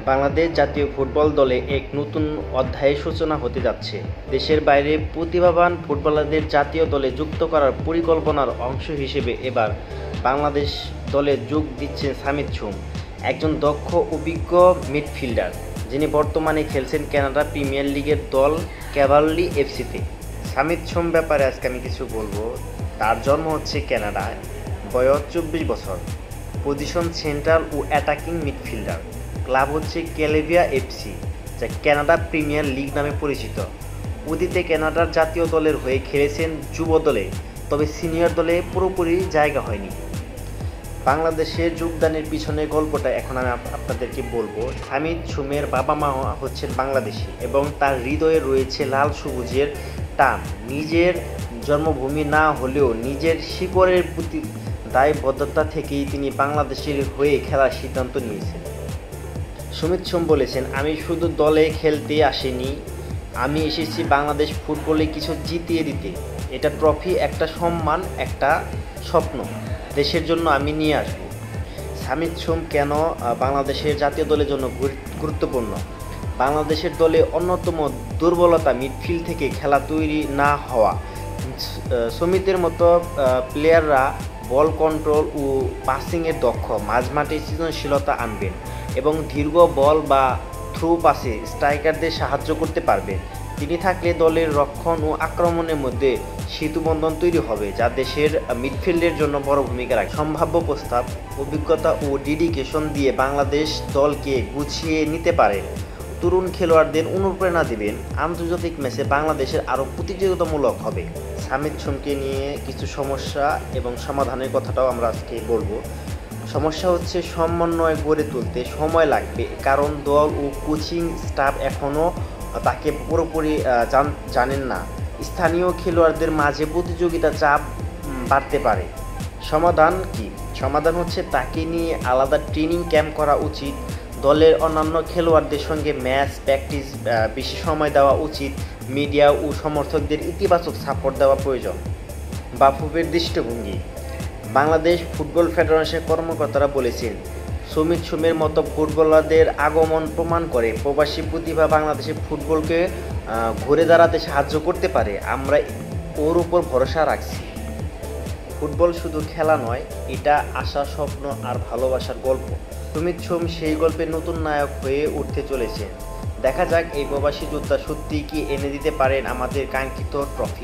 বাংলাদেশ জাতীয় ফুটবল দলে এক নতুন অধ্যায়ের সূচনা হতে যাচ্ছে। দেশের বাইরে প্রতিভাবান ফুটবলারদের জাতীয় দলে যুক্ত করার পরিকল্পনার অংশ হিসেবে এবার বাংলাদেশ দলে যোগ দিচ্ছেন সামিদ সোম, একজন দক্ষ অভিজ্ঞ মিডফিল্ডার, যিনি বর্তমানে খেলছেন কানাডা প্রিমিয়ার লিগের দল ক্যাভালরি এফসিতে। সামিদ সোম ব্যাপারে আজকে আমি কিছু বলবো। তার জন্ম হচ্ছে কানাডায়, বয়স 24 বছর, পজিশন সেন্ট্রাল ও অ্যাটাকিং মিডফিল্ডার। ক্লাব হচ্ছে ক্যালেভিয়া এফসি, যা কানাডা প্রিমিয়ার লিগ নামে পরিচিত। অতীতে কানাডার জাতীয় দলের হয়ে খেলেছেন যুব দলে, তবে সিনিয়র দলে পুরোপুরি জায়গা হয়নি। বাংলাদেশের যোগদানের পিছনের গল্পটা এখন আমি আপনাদেরকে বলবো। সামিদ সোমের বাবা মা হচ্ছেন বাংলাদেশি এবং তার হৃদয়ে রয়েছে লাল সবুজের টান। নিজের জন্মভূমি না হলেও নিজের শিকড়ের প্রতি দায়বদ্ধতা থেকেই তিনি বাংলাদেশের হয়ে খেলার সিদ্ধান্ত নিয়েছেন। সামিদ সোম বলেছেন, আমি শুধু দলে খেলতে আসিনি, আমি এসেছি বাংলাদেশ ফুটবলে কিছু জিতিয়ে দিতে। এটা ট্রফি, একটা সম্মান, একটা স্বপ্ন দেশের জন্য আমি নিয়ে আসব। সামিদ সোম কেন বাংলাদেশের জাতীয় দলের জন্য গুরুত্বপূর্ণ? বাংলাদেশের দলে অন্যতম দুর্বলতা মিডফিল্ড থেকে খেলা তৈরি না হওয়া। সমিতের মতো প্লেয়াররা বল কন্ট্রোল ও পাসিংয়ের দক্ষ, মাঝমাঠে সৃজনশীলতা আনবেন এবং দীর্ঘ বল বা থ্রু পাসে স্ট্রাইকারদের সাহায্য করতে পারবেন। তিনি থাকলে দলের রক্ষণ ও আক্রমণের মধ্যে সেতুবন্ধন তৈরি হবে, যা দেশের মিডফিল্ডের জন্য বড় ভূমিকা রাখে। সম্ভাব্য প্রস্তাব, অভিজ্ঞতা ও ডেডিকেশন দিয়ে বাংলাদেশ দলকে গুছিয়ে নিতে পারে। তরুণ খেলোয়াড়দের অনুপ্রেরণা দেবেন। আন্তর্জাতিক ম্যাচে বাংলাদেশের আরও প্রতিযোগিতামূলক হবে। সামিদ সোমকে নিয়ে কিছু সমস্যা এবং সমাধানের কথাটাও আমরা আজকে বলবো। সমস্যা হচ্ছে সমন্বয় গড়ে তুলতে সময় লাগবে, কারণ দল ও কোচিং স্টাফ এখনও তাকে পুরোপুরি জানেন না। স্থানীয় খেলোয়াড়দের মাঝে প্রতিযোগিতা চাপ বাড়তে পারে। সমাধান কি? সমাধান হচ্ছে তাকে নিয়ে আলাদা ট্রেনিং ক্যাম্প করা উচিত। দলের অন্যান্য খেলোয়াড়দের সঙ্গে ম্যাচ প্র্যাকটিস বেশি সময় দেওয়া উচিত। মিডিয়া ও সমর্থকদের ইতিবাচক সাপোর্ট দেওয়া প্রয়োজন। বাফুফের দৃষ্টিভঙ্গি। বাংলাদেশ ফুটবল ফেডারেশনের কর্মকর্তারা বলেছেন, সামিদ সোমের মতো ফুটবলারদের আগমন প্রমাণ করে প্রবাসী প্রতিভা বাংলাদেশের ফুটবলকে ঘুরে দাঁড়াতে সাহায্য করতে পারে। আমরা ওর উপর ভরসা রাখছি। ফুটবল শুধু খেলা নয়, এটা আশা, স্বপ্ন আর ভালোবাসার গল্প। সামিদ সোম সেই গল্পের নতুন নায়ক হয়ে উঠতে চলেছেন। দেখা যাক এই প্রবাসী যোদ্ধা সত্যিই কি এনে দিতে পারেন আমাদের কাঙ্ক্ষিত ট্রফি।